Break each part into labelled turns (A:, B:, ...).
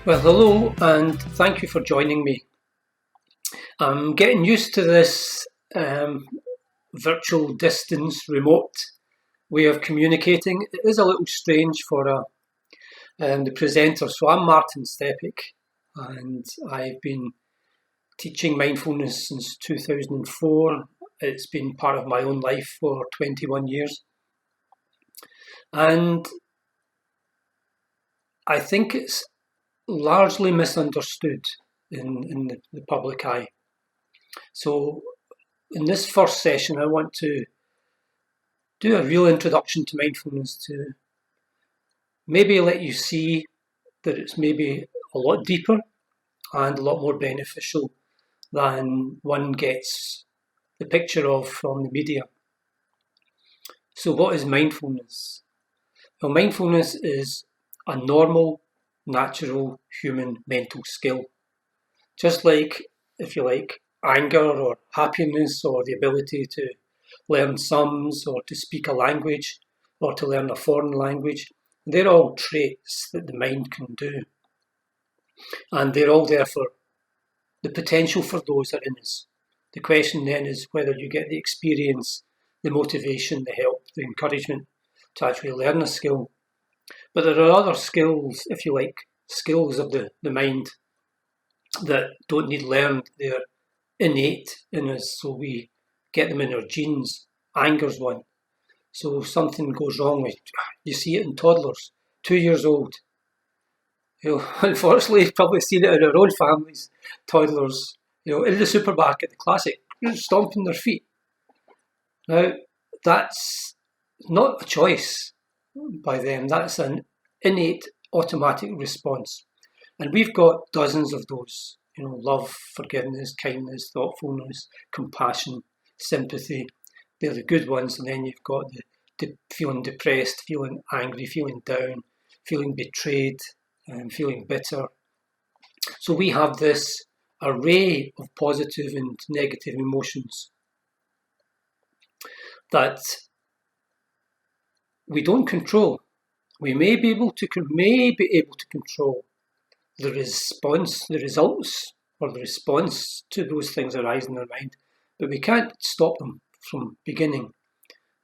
A: Well, hello, and thank you for joining me. I'm getting used to this virtual distance, remote way of communicating. It is a little strange for the presenter. So I'm Martin Stepek, and I've been teaching mindfulness since 2004. It's been part of my own life for 21 years. And I think it's largely misunderstood in the public eye. So in this first session, I want to do a real introduction to mindfulness, to maybe let you see that it's maybe a lot deeper and a lot more beneficial than one gets the picture of from the media. So what is mindfulness? Well, mindfulness is a normal, natural human mental skill. Just like, if you like, anger or happiness or the ability to learn sums or to speak a language or to learn a foreign language, they're all traits that the mind can do. And they're all there for the potential for those are in us. The question then is whether you get the experience, the motivation, the help, the encouragement to actually learn a skill. But there are other skills, if you like, skills of the mind that don't need learned. They're innate in us, so we get them in our genes. Anger's one. So if something goes wrong with, you see it in toddlers, 2 years old. Unfortunately, you've probably seen it in our own families. Toddlers, in the supermarket, the classic, stomping their feet. Now, that's not a choice by them. That's an innate automatic response. And we've got dozens of those, love, forgiveness, kindness, thoughtfulness, compassion, sympathy. They're the good ones. And then you've got the feeling depressed, feeling angry, feeling down, feeling betrayed, and feeling bitter. So we have this array of positive and negative emotions that we don't control. We may be able to control the response, the results, or the response to those things arising in our mind, but we can't stop them from beginning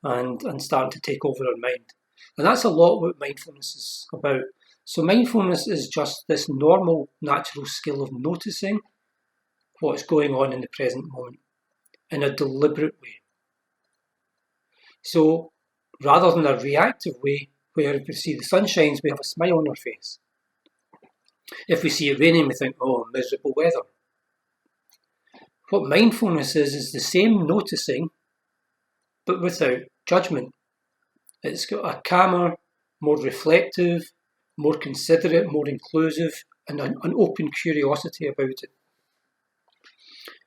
A: and starting to take over our mind. And that's a lot what mindfulness is about. So mindfulness is just this normal, natural skill of noticing what's going on in the present moment in a deliberate way. So rather than a reactive way, where if we see the sun shines, we have a smile on our face. If we see it raining, we think, oh, miserable weather. What mindfulness is the same noticing, but without judgment. It's got a calmer, more reflective, more considerate, more inclusive, and an open curiosity about it.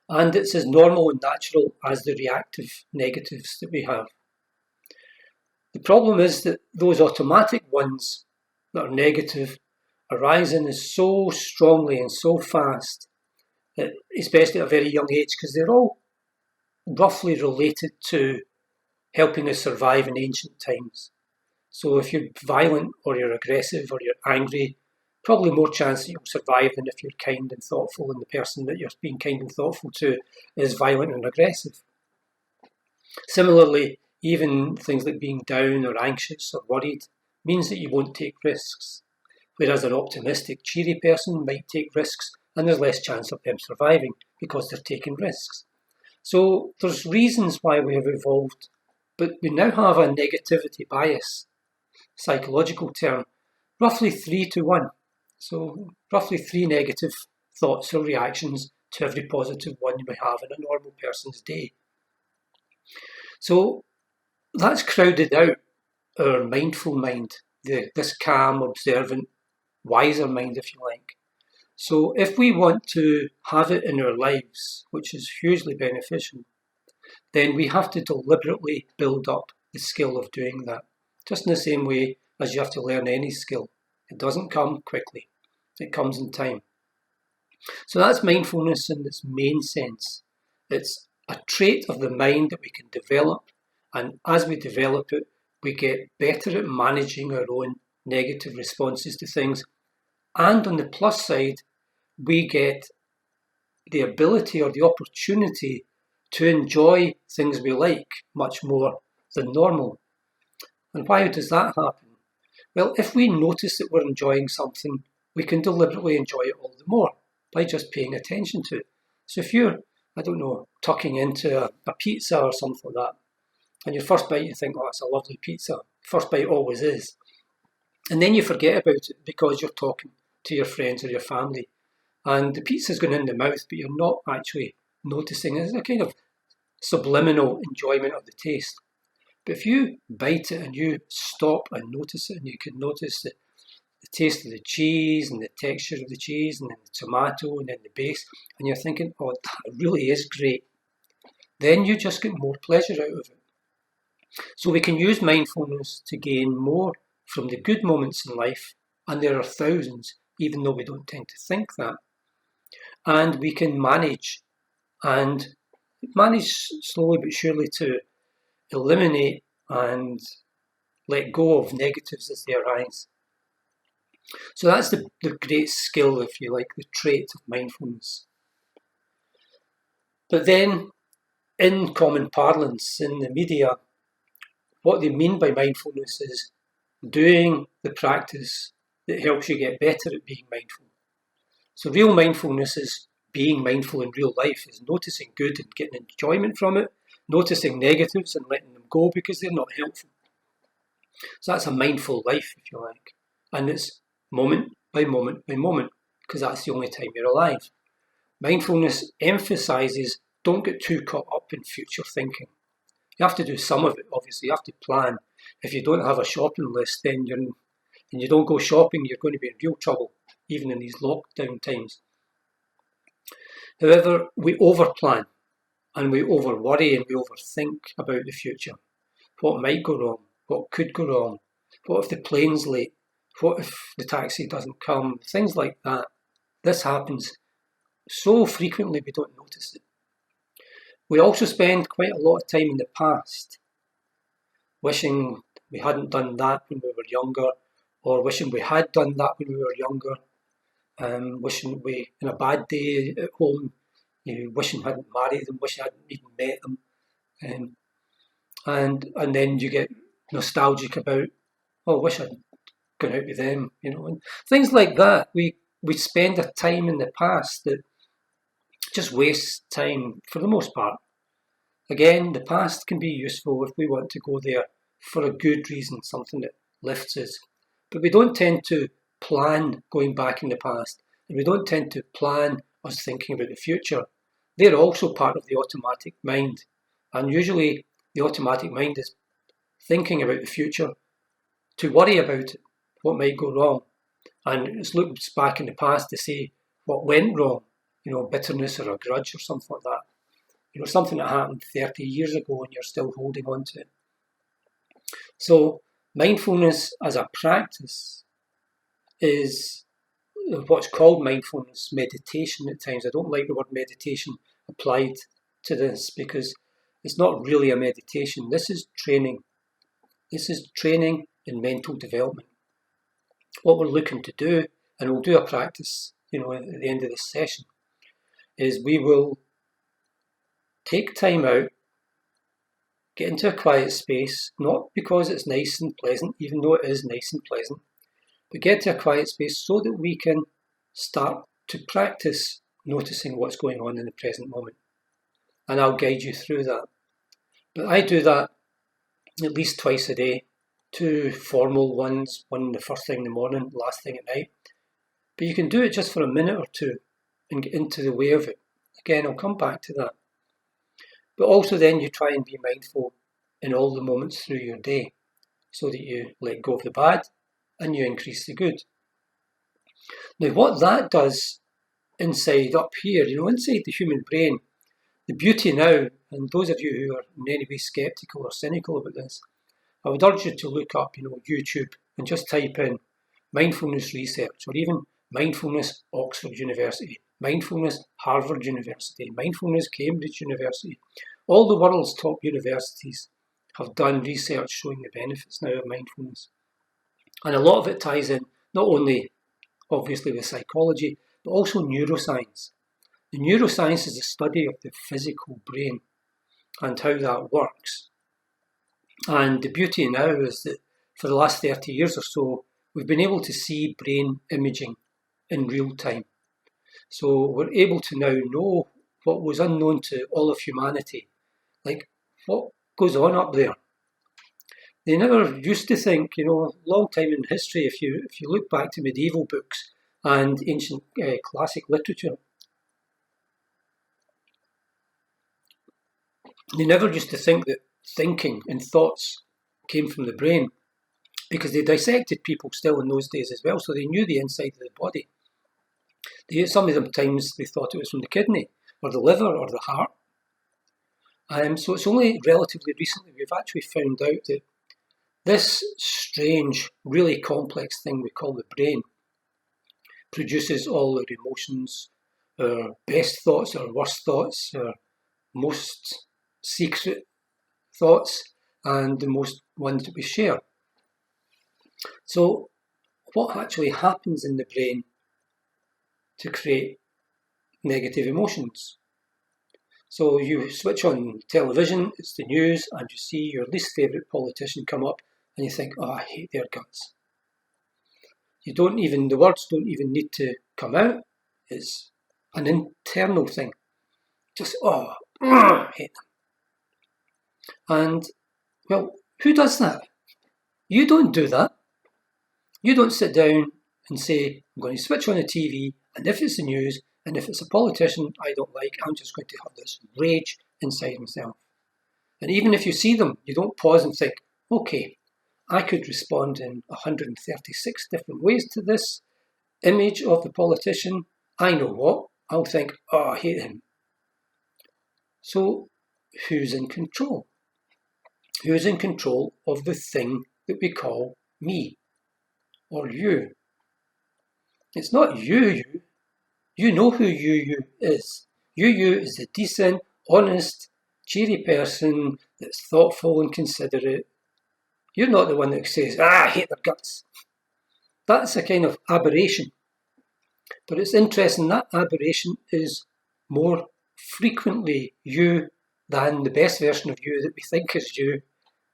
A: And it's as normal and natural as the reactive negatives that we have. The problem is that those automatic ones that are negative arise in us so strongly and so fast, that, especially at a very young age, because they're all roughly related to helping us survive in ancient times. So if you're violent or you're aggressive or you're angry, probably more chance that you'll survive than if you're kind and thoughtful and the person that you're being kind and thoughtful to is violent and aggressive. Similarly, even things like being down or anxious or worried means that you won't take risks. Whereas an optimistic, cheery person might take risks and there's less chance of them surviving because they're taking risks. So there's reasons why we have evolved, but we now have a negativity bias, psychological term, roughly 3 to 1. So roughly 3 negative thoughts or reactions to every positive one we have in a normal person's day. So that's crowded out our mindful mind, this calm, observant, wiser mind, if you like. So if we want to have it in our lives, which is hugely beneficial, then we have to deliberately build up the skill of doing that. Just in the same way as you have to learn any skill. It doesn't come quickly. It comes in time. So that's mindfulness in its main sense. It's a trait of the mind that we can develop, and as we develop it, we get better at managing our own negative responses to things And on the plus side, we get the ability or the opportunity to enjoy things we like much more than normal. And why does that happen? Well, if we notice that we're enjoying something, we can deliberately enjoy it all the more by just paying attention to it. So if you're, tucking into a pizza or something like that, and your first bite you think, oh, it's a lovely pizza. First bite always is. And then you forget about it because you're talking to your friends or your family. And the pizza's going in the mouth, but you're not actually noticing it. It's a kind of subliminal enjoyment of the taste. But if you bite it and you stop and notice it, and you can notice the taste of the cheese and the texture of the cheese and then the tomato and then the base, and you're thinking, oh, that really is great, then you just get more pleasure out of it. So we can use mindfulness to gain more from the good moments in life, and there are thousands, even though we don't tend to think that. And we can manage slowly but surely to eliminate and let go of negatives as they arise. So that's the great skill, if you like, the trait of mindfulness. But then, in common parlance, in the media, what they mean by mindfulness is doing the practice that helps you get better at being mindful. So real mindfulness is being mindful in real life, is noticing good and getting enjoyment from it, noticing negatives and letting them go because they're not helpful. So that's a mindful life, if you like. And it's moment by moment by moment, because that's the only time you're alive. Mindfulness emphasises don't get too caught up in future thinking. You have to do some of it, obviously. You have to plan. If you don't have a shopping list, then you don't go shopping, you're going to be in real trouble, even in these lockdown times. However, we overplan and we overworry and we overthink about the future. What might go wrong? What could go wrong? What if the plane's late? What if the taxi doesn't come? Things like that. This happens so frequently we don't notice it. We also spend quite a lot of time in the past wishing we hadn't done that when we were younger, or wishing we had done that when we were younger, wishing we, in a bad day at home, wishing I hadn't married them, wishing I hadn't even met them. And then you get nostalgic about, oh, I wish I'd gone out with them, and things like that. We spend a time in the past that just wastes time for the most part. Again, the past can be useful if we want to go there for a good reason, something that lifts us. But we don't tend to plan going back in the past, and we don't tend to plan us thinking about the future. They're also part of the automatic mind. And usually the automatic mind is thinking about the future to worry about it, what might go wrong. And it looks back in the past to see what went wrong, bitterness or a grudge or something like that. Something that happened 30 years ago and you're still holding on to it. So mindfulness as a practice is what's called mindfulness meditation at times. I don't like the word meditation applied to this because it's not really a meditation. This is training. This is training in mental development. What we're looking to do, and we'll do a practice, at the end of this session, is we will take time out, get into a quiet space, not because it's nice and pleasant, even though it is nice and pleasant, but get to a quiet space so that we can start to practice noticing what's going on in the present moment. And I'll guide you through that. But I do that at least twice a day, 2 formal ones, one the first thing in the morning, last thing at night. But you can do it just for a minute or two and get into the way of it. Again, I'll come back to that. But also then you try and be mindful in all the moments through your day so that you let go of the bad and you increase the good. Now what that does inside up here, inside the human brain, the beauty now, and those of you who are in any way sceptical or cynical about this, I would urge you to look up, YouTube and just type in mindfulness research or even mindfulness Oxford University, mindfulness Harvard University, mindfulness Cambridge University. All the world's top universities have done research showing the benefits now of mindfulness. And a lot of it ties in not only obviously with psychology, but also neuroscience. The neuroscience is the study of the physical brain and how that works. And the beauty now is that for the last 30 years or so, we've been able to see brain imaging in real time. So we're able to now know what was unknown to all of humanity, like what goes on up there. They never used to think, long time in history, if you look back to medieval books and ancient classic literature, they never used to think that thinking and thoughts came from the brain, because they dissected people still in those days as well, so they knew the inside of the body. Some of the times they thought it was from the kidney or the liver or the heart. So it's only relatively recently we've actually found out that this strange, really complex thing we call the brain produces all our emotions, our best thoughts, our worst thoughts, our most secret thoughts, and the most ones that we share. So what actually happens in the brain to create negative emotions? So you switch on television, it's the news, and you see your least favourite politician come up, and you think, I hate their guts. The words don't even need to come out. It's an internal thing. Just, I hate them. And, well, who does that? You don't do that. You don't sit down and say, I'm going to switch on the TV, and if it's the news, and if it's a politician I don't like, I'm just going to have this rage inside myself. And even if you see them, you don't pause and think, okay, I could respond in 136 different ways to this image of the politician. I know what. I'll think, I hate him. So who's in control? Who's in control of the thing that we call me or you? It's not you. You know who you is. You is the decent, honest, cheery person that's thoughtful and considerate. You're not the one that says, I hate their guts. That's a kind of aberration. But it's interesting, that aberration is more frequently you than the best version of you that we think is you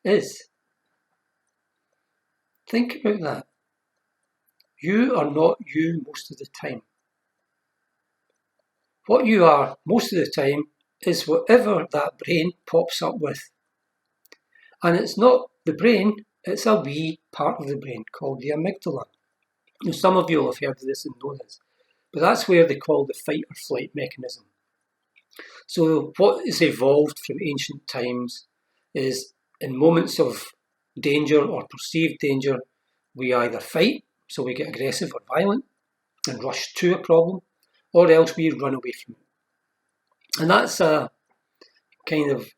A: is. Think about that. You are not you most of the time. What you are most of the time is whatever that brain pops up with. And it's not the brain, it's a wee part of the brain called the amygdala. Now, some of you will have heard of this and know this, but that's where they call the fight or flight mechanism. So what is evolved from ancient times is in moments of danger or perceived danger, we either fight, so we get aggressive or violent and rush to a problem, or else we run away from it. And that's a kind of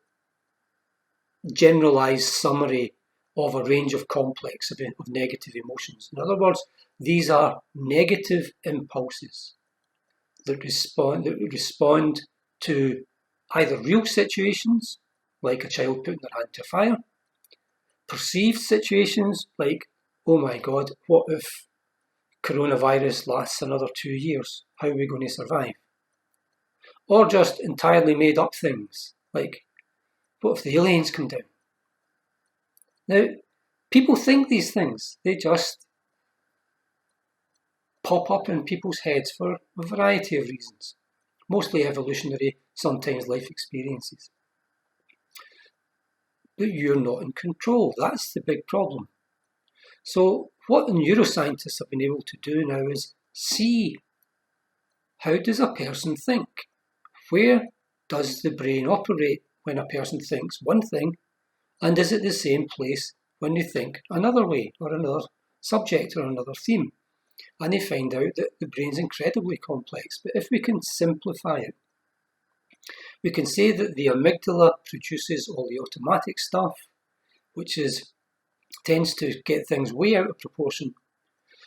A: generalised summary of a range of complex of negative emotions. In other words, these are negative impulses that respond to either real situations, like a child putting their hand to fire, perceived situations like, oh my God, what if coronavirus lasts another 2 years? How are we going to survive? Or just entirely made up things, like, what if the aliens come down? Now, people think these things. They just pop up in people's heads for a variety of reasons, mostly evolutionary, sometimes life experiences. But you're not in control. That's the big problem. So what the neuroscientists have been able to do now is see, how does a person think? Where does the brain operate when a person thinks one thing, and is it the same place when they think another way, or another subject, or another theme? And they find out that the brain's incredibly complex, but if we can simplify it, we can say that the amygdala produces all the automatic stuff, which tends to get things way out of proportion.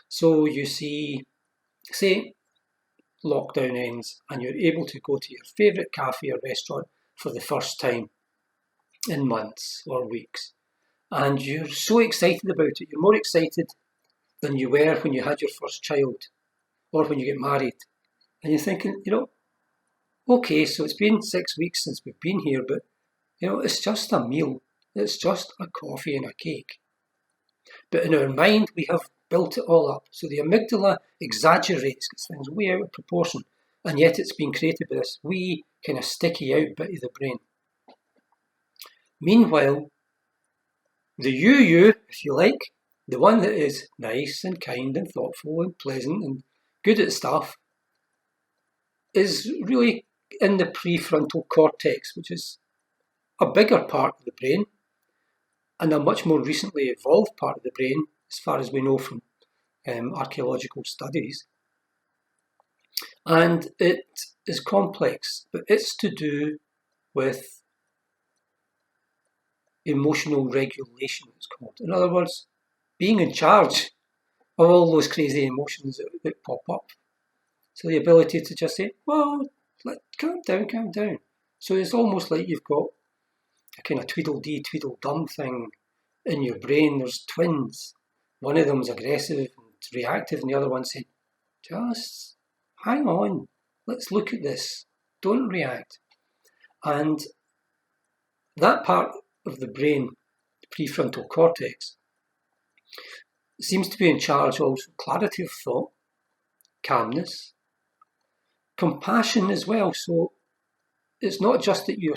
A: So you see, say, lockdown ends and you're able to go to your favourite cafe or restaurant for the first time in months or weeks. And you're so excited about it. You're more excited than you were when you had your first child or when you get married, and you're thinking, okay, so it's been 6 weeks since we've been here, but, it's just a meal. It's just a coffee and a cake. But in our mind, we have built it all up. So the amygdala exaggerates, gets things way out of proportion, and yet it's been created by this wee kind of sticky out bit of the brain. Meanwhile, the you, if you like, the one that is nice and kind and thoughtful and pleasant and good at stuff, is really in the prefrontal cortex, which is a bigger part of the brain and a much more recently evolved part of the brain, as far as we know from archaeological studies. And it is complex, but it's to do with emotional regulation, it's called. In other words, being in charge of all those crazy emotions that pop up. So the ability to just say, well, calm down. So it's almost like you've got a kind of Tweedledee, Tweedledum thing in your brain. There's twins. One of them's aggressive and reactive, and the other one said, just hang on, let's look at this. Don't react. And that part of the brain, the prefrontal cortex, seems to be in charge also of clarity of thought, calmness, compassion as well. So it's not just that you're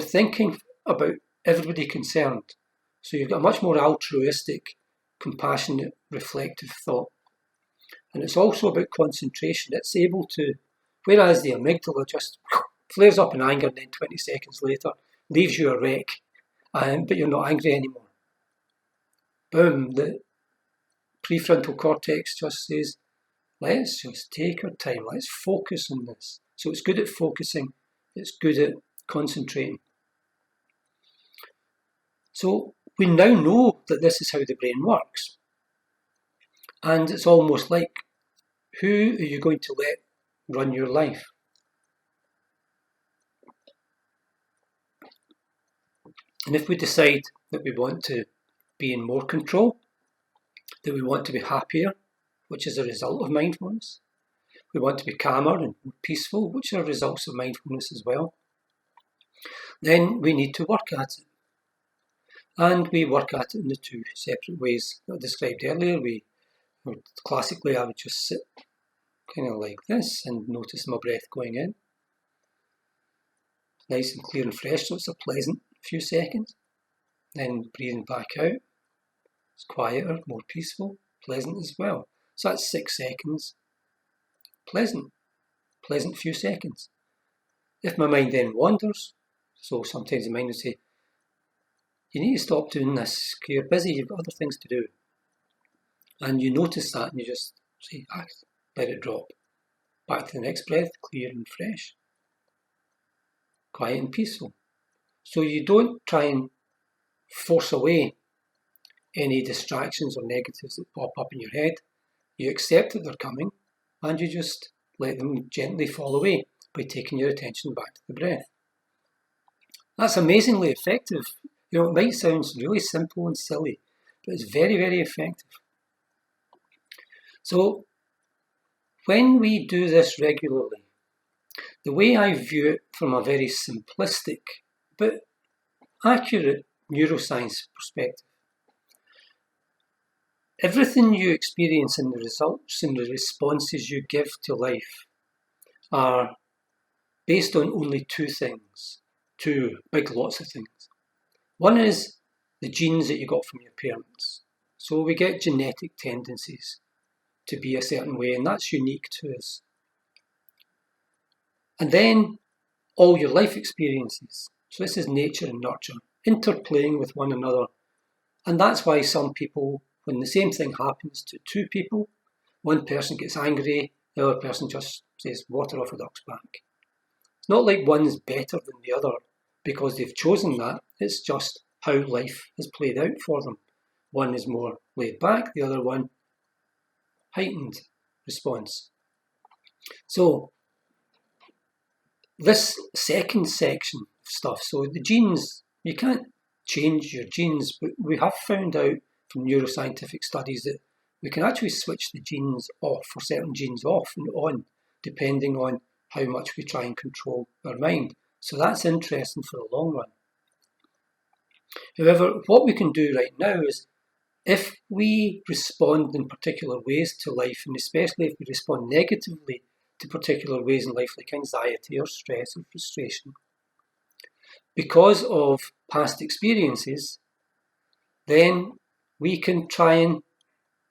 A: thinking about everybody concerned. So you've got a much more altruistic, compassionate, reflective thought. And it's also about concentration. It's able to, whereas the amygdala just flares up in anger and then 20 seconds later leaves you a wreck, but you're not angry anymore. Boom, the prefrontal cortex just says, let's just take our time, let's focus on this. So it's good at focusing, it's good at concentrating. So we now know that this is how the brain works. And it's almost like, who are you going to let run your life? And if we decide that we want to be in more control, that we want to be happier, which is a result of mindfulness, we want to be calmer and more peaceful, which are results of mindfulness as well, then we need to work at it. And we work at it in the two separate ways that I described earlier. Classically, I would just sit kind of like this and notice my breath going in. Nice and clear and fresh, so it's a pleasant few seconds. Then breathing back out. It's quieter, more peaceful, pleasant as well. So that's 6 seconds. Pleasant few seconds. If my mind then wanders, so sometimes the mind will say, you need to stop doing this, you're busy, you've got other things to do. And you notice that and you just say, let it drop. Back to the next breath, clear and fresh. Quiet and peaceful. So you don't try and force away any distractions or negatives that pop up in your head. You accept that they're coming and you just let them gently fall away by taking your attention back to the breath. That's amazingly effective. It might sound really simple and silly, but it's very, very effective. So when we do this regularly, the way I view it from a very simplistic but accurate neuroscience perspective, everything you experience in the results and the responses you give to life are based on only two things, two big lots of things. One is the genes that you got from your parents. So we get genetic tendencies to be a certain way, and that's unique to us. And then all your life experiences. So this is nature and nurture, interplaying with one another. And that's why some people, when the same thing happens to two people, one person gets angry, the other person just says, water off a duck's back. It's not like one's better than the other because they've chosen that. It's just how life has played out for them. One is more laid back, the other one heightened response. So this second section of stuff, so the genes, you can't change your genes, but we have found out from neuroscientific studies that we can actually switch the genes off, or certain genes off and on, depending on how much we try and control our mind. So that's interesting for the long run. However, what we can do right now is, if we respond in particular ways to life, and especially if we respond negatively to particular ways in life, like anxiety or stress or frustration, because of past experiences, then we can try and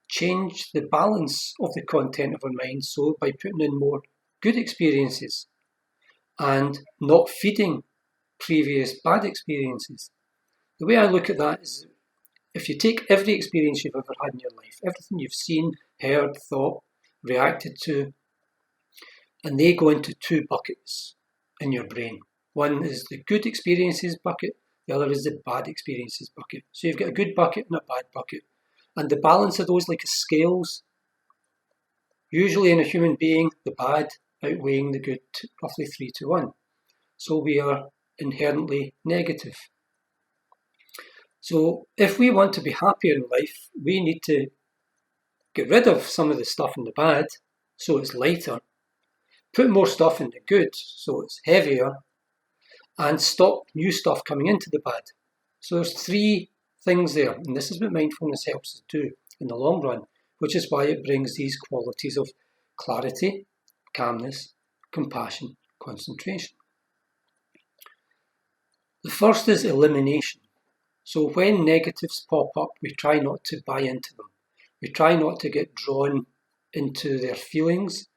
A: change the balance of the content of our mind, so by putting in more good experiences and not feeding previous bad experiences. The way I look at that is, if you take every experience you've ever had in your life, everything you've seen, heard, thought, reacted to, and they go into two buckets in your brain. One is the good experiences bucket, the other is the bad experiences bucket. So you've got a good bucket and a bad bucket. And the balance of those, like a scales, usually in a human being, the bad outweighing the good, roughly 3-1. So we are inherently negative. So if we want to be happier in life, we need to get rid of some of the stuff in the bad, so it's lighter, put more stuff in the good, so it's heavier, and stop new stuff coming into the bad. So there's three things there, and this is what mindfulness helps us do in the long run, which is why it brings these qualities of clarity, calmness, compassion, concentration. The first is elimination. So when negatives pop up, we try not to buy into them. We try not to get drawn into their feelings.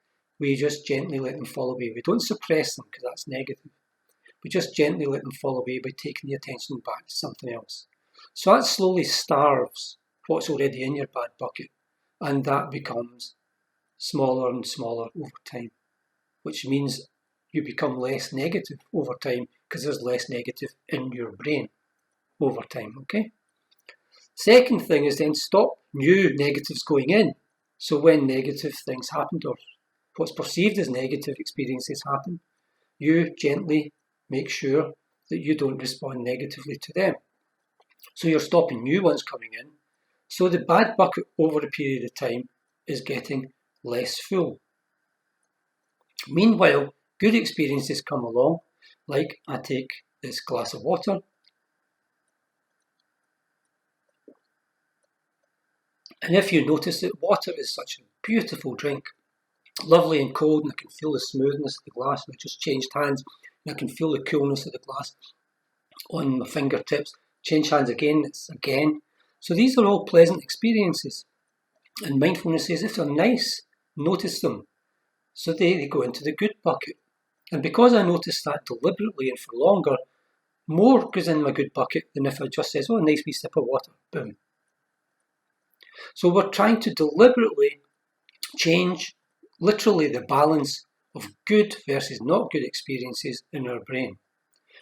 A: We just gently let them fall away. We don't suppress them, because that's negative. We just gently let them fall away by taking the attention back to something else. So that slowly starves what's already in your bad bucket, and that becomes smaller and smaller over time, which means you become less negative over time, because there's less negative in your brain over time, okay? Second thing is then stop new negatives going in. So when negative things happen, or what's perceived as negative experiences happen, you gently make sure that you don't respond negatively to them. So you're stopping new ones coming in. So the bad bucket over a period of time is getting less full. Meanwhile, good experiences come along, like I take this glass of water, and if you notice that water is such a beautiful drink, lovely and cold, and I can feel the smoothness of the glass, and I just changed hands, and I can feel the coolness of the glass on my fingertips, change hands again, it's again. So these are all pleasant experiences. And mindfulness says, if they're nice, notice them. So they go into the good bucket. And because I notice that deliberately and for longer, more goes in my good bucket than if I just says, oh, a nice wee sip of water, boom. So we're trying to deliberately change, literally, the balance of good versus not good experiences in our brain.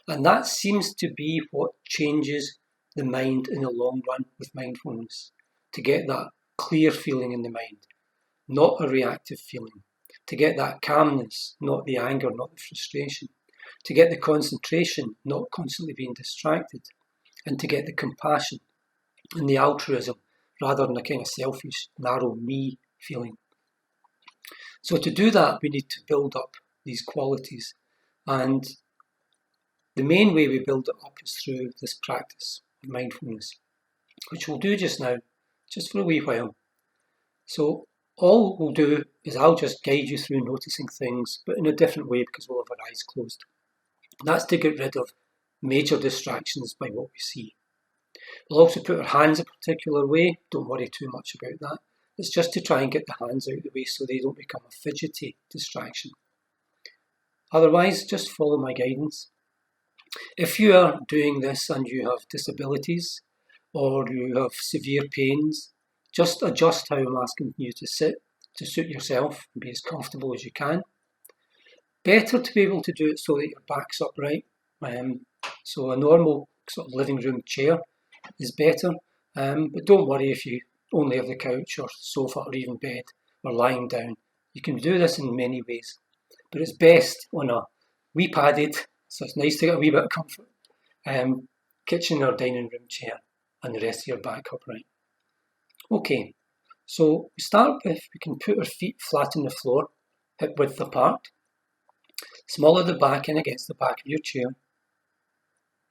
A: And that seems to be what changes the mind in the long run with mindfulness, to get that clear feeling in the mind, not a reactive feeling, to get that calmness, not the anger, not the frustration, to get the concentration, not constantly being distracted, and to get the compassion and the altruism, rather than a kind of selfish, narrow me feeling. So to do that, we need to build up these qualities. And the main way we build it up is through this practice of mindfulness, which we'll do just now, just for a wee while. So all we'll do is I'll just guide you through noticing things, but in a different way, because we'll have our eyes closed. And that's to get rid of major distractions by what we see. We'll also put our hands a particular way. Don't worry too much about that. It's just to try and get the hands out of the way so they don't become a fidgety distraction. Otherwise, just follow my guidance. If you are doing this and you have disabilities or you have severe pains, just adjust how I'm asking you to sit to suit yourself and be as comfortable as you can. Better to be able to do it so that your back's upright. So a normal sort of living room chair is better, but don't worry if you only have the couch or sofa or even bed or lying down. You can do this in many ways, but it's best on a wee padded, so it's nice to get a wee bit of comfort, kitchen or dining room chair, and the rest of your back upright. Okay, So we start with, we can put our feet flat on the floor, hip width apart. Smother the back in against the back of your chair.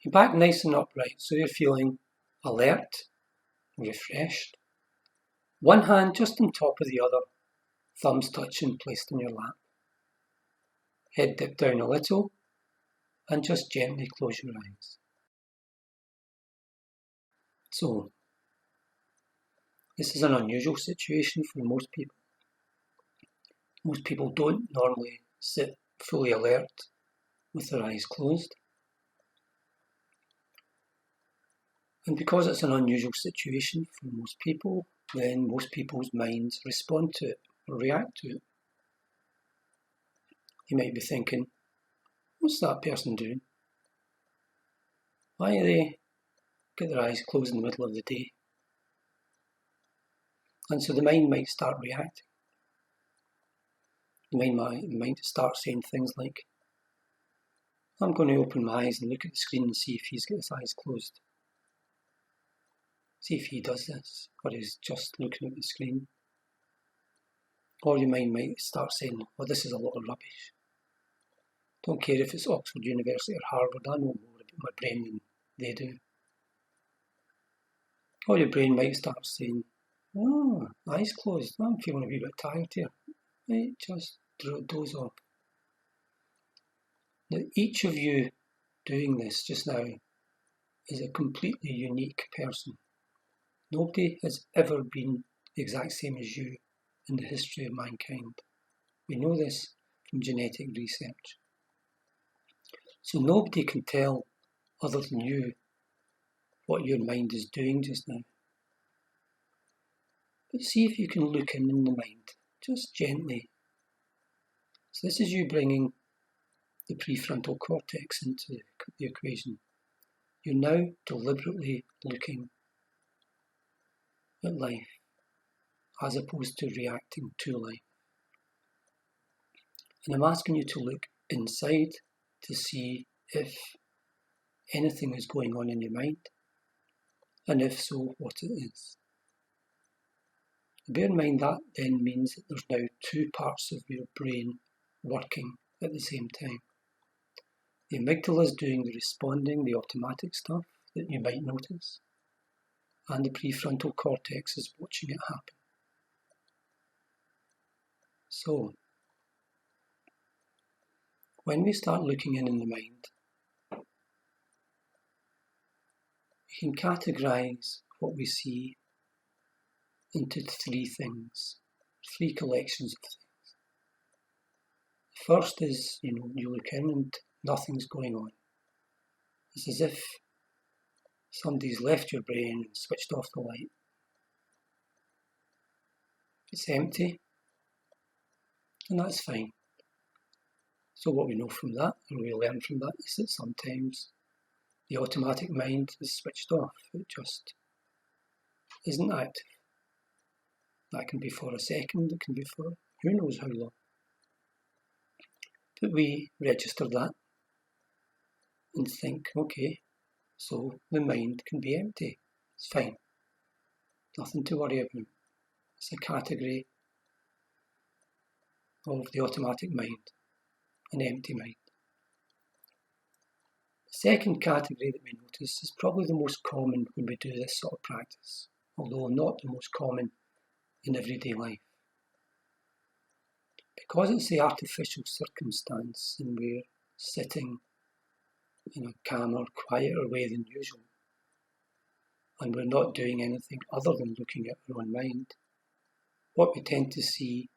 A: Your back nice and upright, so you're feeling alert, refreshed. One hand just on top of the other, thumbs touching, placed on your lap. Head dipped down a little, and just gently close your eyes. So, this is an unusual situation for most people. Most people don't normally sit fully alert with their eyes closed. And because it's an unusual situation for most people, then most people's minds respond to it or react to it. You might be thinking, what's that person doing? Why do they get their eyes closed in the middle of the day? And so the mind might start reacting. The mind might start saying things like, I'm going to open my eyes and look at the screen and see if he's got his eyes closed. See if he does this, or he's just looking at the screen. Or your mind might start saying, well, this is a lot of rubbish. Don't care if it's Oxford University or Harvard, I know more about my brain than they do. Or your brain might start saying, oh, eyes closed, I'm feeling a wee bit tired here. Right, just doze off. Now, each of you doing this just now is a completely unique person. Nobody has ever been the exact same as you in the history of mankind. We know this from genetic research. So nobody can tell other than you what your mind is doing just now. But see if you can look in the mind, just gently. So this is you bringing the prefrontal cortex into the equation. You're now deliberately looking at life as opposed to reacting to life. And I'm asking you to look inside to see if anything is going on in your mind, and if so, what it is. Bear in mind that then means that there's now two parts of your brain working at the same time. The amygdala is doing the responding, the automatic stuff that you might notice, and the prefrontal cortex is watching it happen. So, when we start looking in the mind, we can categorise what we see into three things, three collections of things. First is, you look in and nothing's going on. It's as if somebody's left your brain and switched off the light. It's empty, and that's fine. So what we know from that, or we learn from that, is that sometimes the automatic mind is switched off. It just isn't active. That can be for a second, it can be for who knows how long. But we register that and think, okay, so the mind can be empty. It's fine. Nothing to worry about. It's a category of the automatic mind, an empty mind. The second category that we notice is probably the most common when we do this sort of practice, although not the most common in everyday life. Because it's the artificial circumstance and we're sitting in a calmer, quieter way than usual, and we're not doing anything other than looking at our own mind, what we tend to see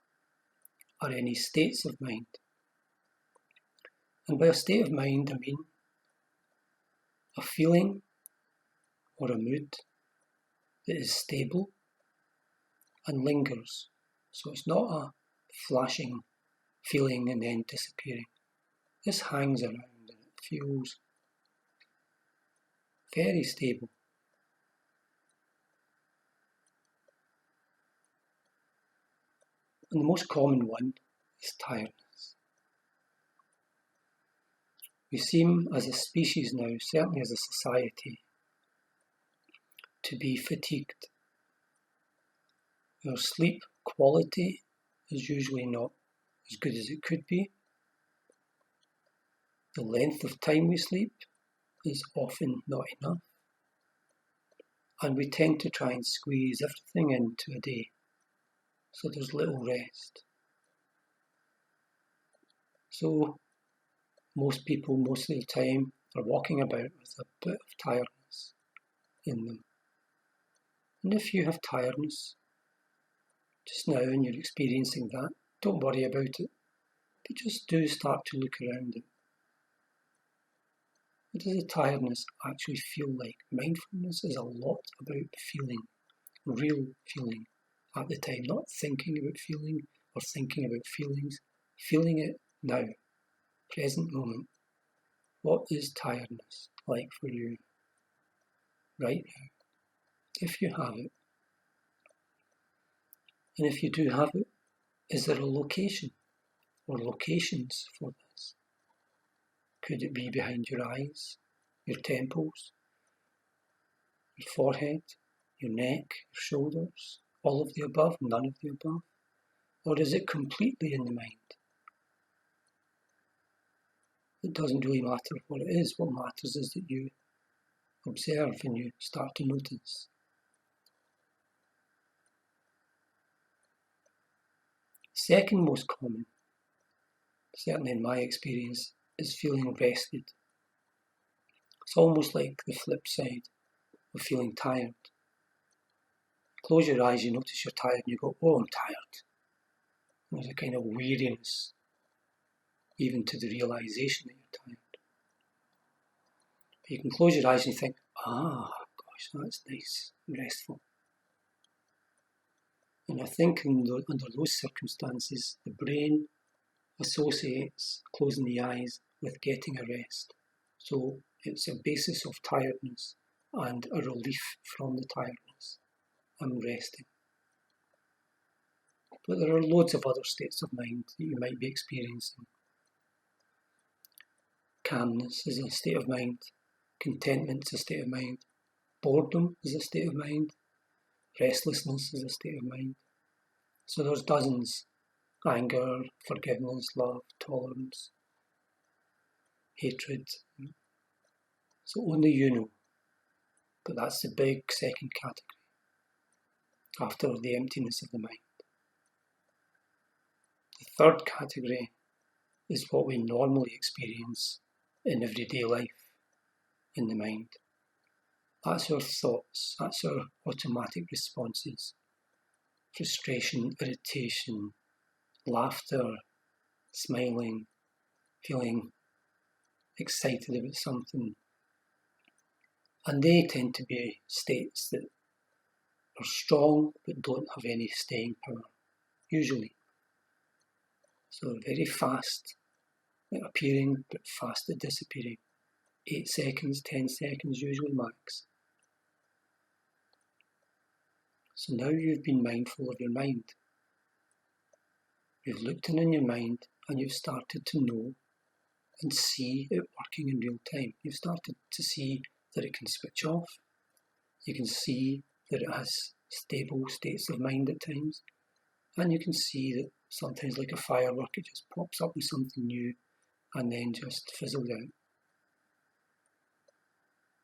A: are any states of mind. And by a state of mind, I mean a feeling or a mood that is stable and lingers. So it's not a flashing feeling and then disappearing. This hangs around and it feels very stable. And the most common one is tiredness. We seem as a species now, certainly as a society, to be fatigued. Our sleep quality is usually not as good as it could be. The length of time we sleep is often not enough. And we tend to try and squeeze everything into a day, so there's little rest. So most people, most of the time, are walking about with a bit of tiredness in them. And if you have tiredness just now and you're experiencing that, don't worry about it, but just do start to look around it. What does the tiredness actually feel like? Mindfulness is a lot about feeling, real feeling at the time, not thinking about feeling or thinking about feelings, feeling it now, present moment. What is tiredness like for you right now, if you have it? And if you do have it, is there a location or locations for this? Could it be behind your eyes, your temples, your forehead, your neck, your shoulders, all of the above, none of the above? Or is it completely in the mind? It doesn't really matter what it is. What matters is that you observe and you start to notice. Second most common, certainly in my experience, is feeling rested. It's almost like the flip side of feeling tired. Close your eyes, you notice you're tired, and you go, oh, I'm tired. There's a kind of weariness, even to the realization that you're tired. But you can close your eyes and think, gosh, that's nice and restful. And I think under those circumstances, the brain associates closing the eyes with getting a rest. So it's a basis of tiredness and a relief from the tiredness. I'm resting. But there are loads of other states of mind that you might be experiencing. Calmness is a state of mind. Contentment is a state of mind. Boredom is a state of mind. Restlessness is a state of mind. So there's dozens. Anger, forgiveness, love, tolerance, hatred. So only you know. But that's the big second category, after the emptiness of the mind. The third category is what we normally experience in everyday life, in the mind. That's our thoughts, that's our automatic responses. Frustration, irritation, laughter, smiling, feeling excited about something. And they tend to be states that are strong but don't have any staying power, usually. So very fast at appearing but fast at disappearing. 8 seconds, 10 seconds usually max. So now you've been mindful of your mind. You've looked in your mind and you've started to know and see it working in real time. You've started to see that it can switch off. You can see that it has stable states of mind at times. And you can see that sometimes, like a firework, it just pops up with something new and then just fizzles out.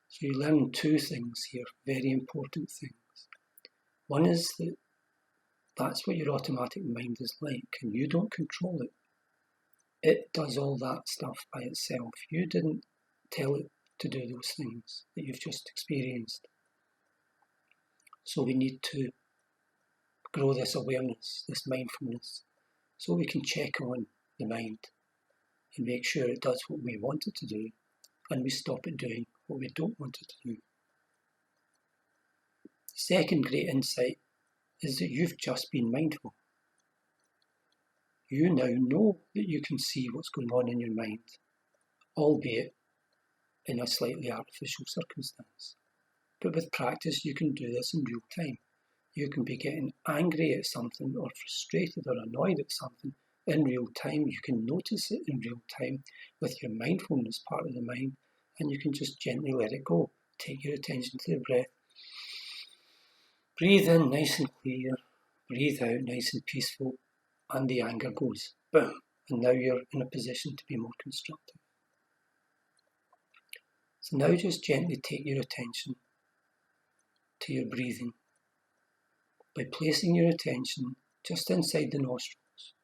A: So you learn 2 things here, very important things. One is that that's what your automatic mind is like, and you don't control it. It does all that stuff by itself. You didn't tell it to do those things that you've just experienced. So we need to grow this awareness, this mindfulness, so we can check on the mind and make sure it does what we want it to do, and we stop it doing what we don't want it to do. The second great insight is that you've just been mindful. You now know that you can see what's going on in your mind, albeit in a slightly artificial circumstance. But with practice, you can do this in real time. You can be getting angry at something or frustrated or annoyed at something in real time. You can notice it in real time with your mindfulness part of the mind, and you can just gently let it go. Take your attention to the breath. Breathe in nice and clear. Breathe out nice and peaceful, and the anger goes. Boom. And now you're in a position to be more constructive. So now just gently take your attention to your breathing by placing your attention just inside the nostrils.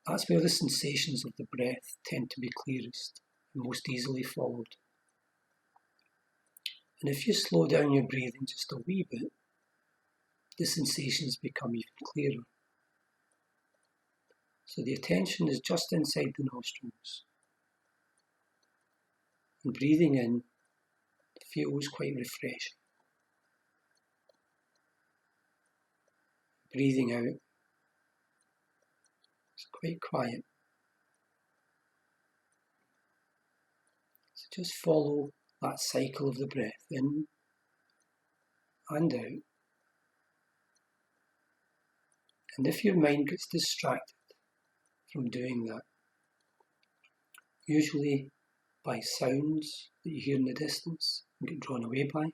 A: That's where the sensations of the breath tend to be clearest and most easily followed. And if you slow down your breathing just a wee bit, the sensations become even clearer. So the attention is just inside the nostrils. And breathing in feels quite refreshing. Breathing out is quite quiet. So just follow that cycle of the breath in and out. And if your mind gets distracted from doing that, usually by sounds that you hear in the distance and get drawn away by,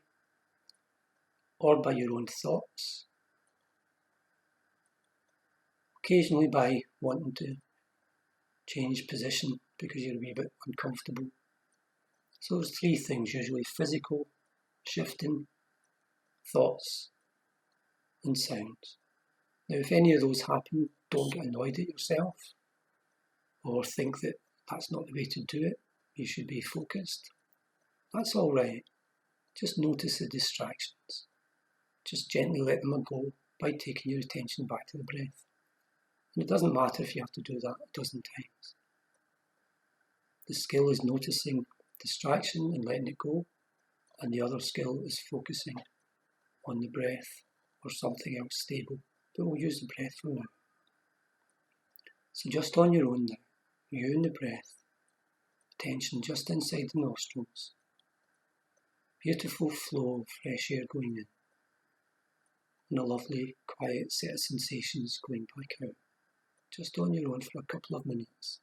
A: or by your own thoughts, occasionally by wanting to change position because you're a wee bit uncomfortable. So there's three things usually: physical, shifting, thoughts, and sounds. Now if any of those happen, don't get annoyed at yourself or think that that's not the way to do it. You should be focused. That's all right. Just notice the distractions. Just gently let them go by taking your attention back to the breath. And it doesn't matter if you have to do that a dozen times. The skill is noticing distraction and letting it go, and the other skill is focusing on the breath or something else stable. But we'll use the breath for now. So just on your own now, you and the breath, attention just inside the nostrils. Beautiful flow of fresh air going in, and a lovely quiet set of sensations going back out. Just on your own for a couple of minutes.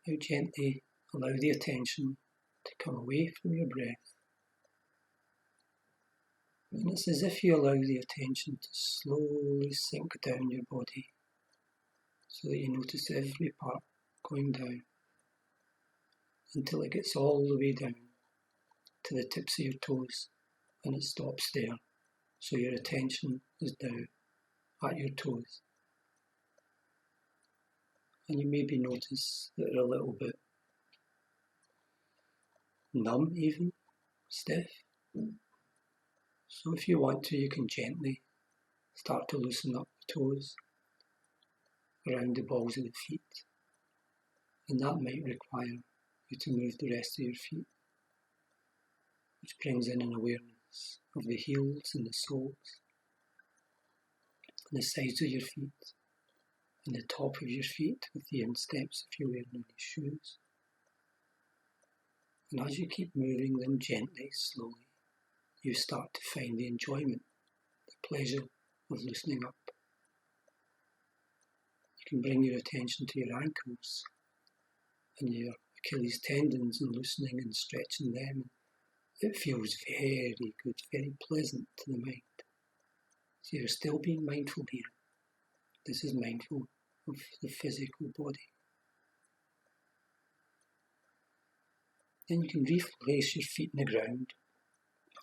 A: Now gently allow the attention to come away from your breath. And it's as if you allow the attention to slowly sink down your body so that you notice every part going down until it gets all the way down to the tips of your toes and it stops there. So your attention is now at your toes. And you maybe notice that they're a little bit numb even, stiff. So if you want to, you can gently start to loosen up the toes around the balls of the feet. And that might require you to move the rest of your feet, which brings in an awareness of the heels and the soles, and the sides of your feet, and the top of your feet with the insteps if you're wearing any shoes. And as you keep moving them gently, slowly, you start to find the enjoyment, the pleasure of loosening up. You can bring your attention to your ankles and your Achilles tendons and loosening and stretching them, it feels very good, very pleasant to the mind. So you're still being mindful here. This is mindful of the physical body. Then you can replace your feet in the ground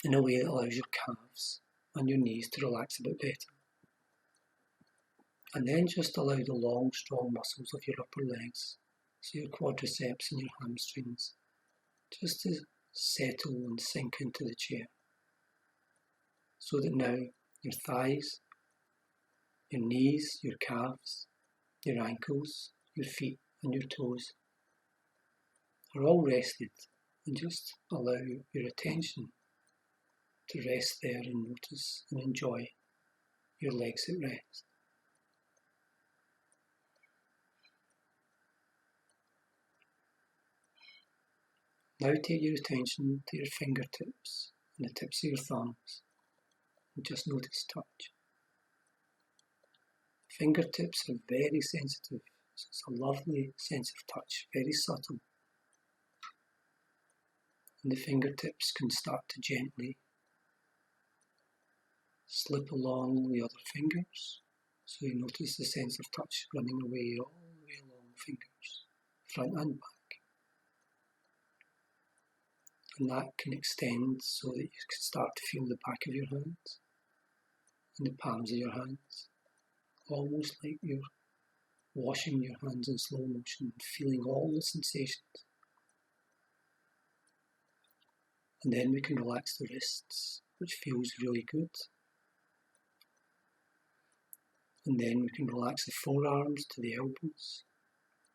A: in a way that allows your calves and your knees to relax a bit better. And then just allow the long, strong muscles of your upper legs, so your quadriceps and your hamstrings, just to settle and sink into the chair. So that now your thighs, your knees, your calves, your ankles, your feet and your toes are all rested, and just allow your attention to rest there and notice and enjoy your legs at rest. Now take your attention to your fingertips and the tips of your thumbs and just notice touch. Fingertips are very sensitive, so it's a lovely sense of touch, very subtle. And the fingertips can start to gently slip along the other fingers, so you notice the sense of touch running away all the way along the fingers, front and back. And that can extend so that you can start to feel the back of your hands and the palms of your hands, almost like you're washing your hands in slow motion, feeling all the sensations. And then we can relax the wrists, which feels really good. And then we can relax the forearms to the elbows,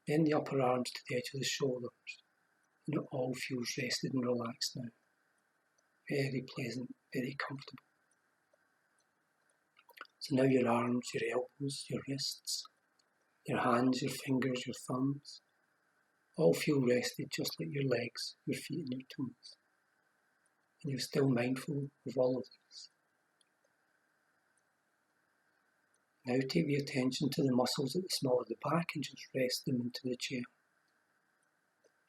A: then the upper arms to the edge of the shoulders. And it all feels rested and relaxed now. Very pleasant, very comfortable. So now your arms, your elbows, your wrists, your hands, your fingers, your thumbs, all feel rested just like your legs, your feet and your toes. And you're still mindful of all of this. Now take the attention to the muscles at the small of the back and just rest them into the chair,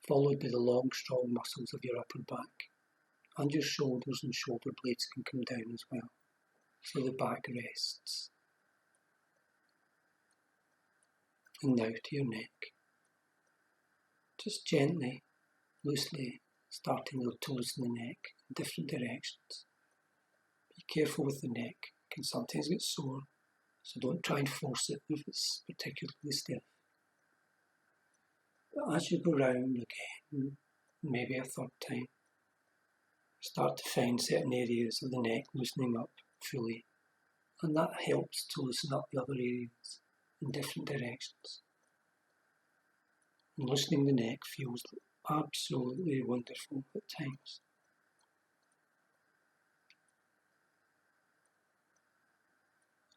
A: followed by the long, strong muscles of your upper back, and your shoulders and shoulder blades can come down as well, so the back rests. And now to your neck. Just gently, loosely, starting to loosen the neck in different directions. Be careful with the neck, it can sometimes get sore, so don't try and force it if it's particularly stiff. But as you go round again, maybe a third time, start to find certain areas of the neck loosening up fully, and that helps to loosen up the other areas in different directions. And loosening the neck feels absolutely wonderful at times.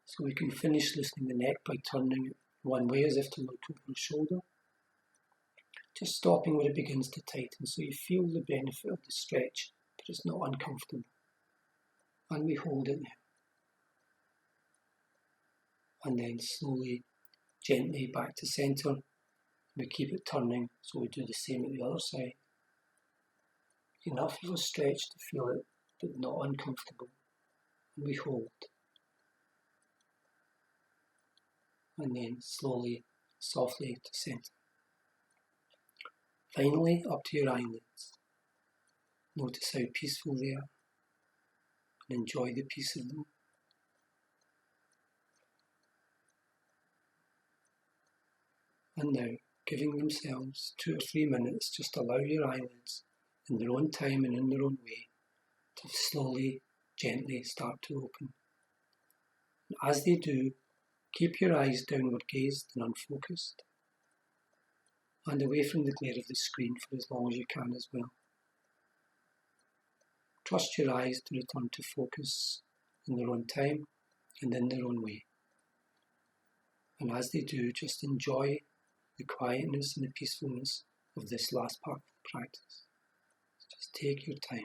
A: So we can finish loosening the neck by turning it one way as if to look over the shoulder, just stopping when it begins to tighten so you feel the benefit of the stretch, but it's not uncomfortable. And we hold it there. And then slowly, gently back to centre. We keep it turning, so we do the same at the other side. Enough of a stretch to feel it, but not uncomfortable. And we hold. And then slowly, softly to centre. Finally, up to your eyelids. Notice how peaceful they are, and enjoy the peace of them. And now, giving themselves 2 or 3 minutes, just allow your eyelids, in their own time and in their own way, to slowly, gently start to open. And as they do, keep your eyes downward gazed and unfocused, and away from the glare of the screen for as long as you can as well. Trust your eyes to return to focus in their own time and in their own way. And as they do, just enjoy the quietness and the peacefulness of this last part of the practice. Just take your time.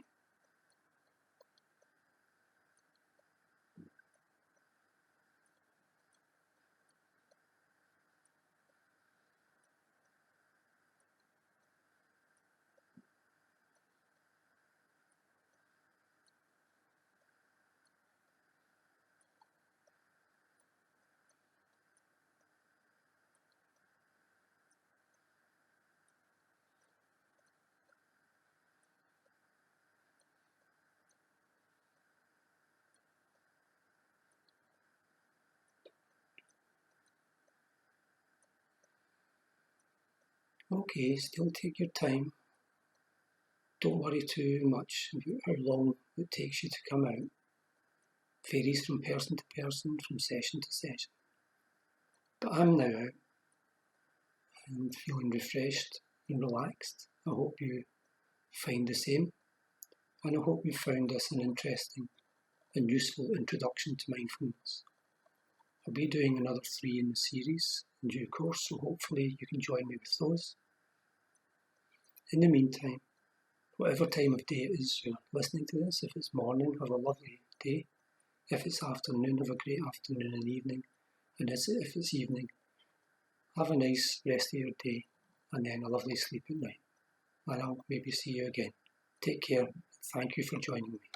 A: Okay, still take your time. Don't worry too much about how long it takes you to come out. Varies from person to person, from session to session. But I'm now out and feeling refreshed and relaxed. I hope you find the same, and I hope you found this an interesting and useful introduction to mindfulness. I'll be doing another 3 in the series in due course, so hopefully you can join me with those. In the meantime, whatever time of day it is you're listening to this, if it's morning, have a lovely day. If it's afternoon, have a great afternoon and evening. And if it's evening, have a nice rest of your day and then a lovely sleep at night. And I'll maybe see you again. Take care. Thank you for joining me.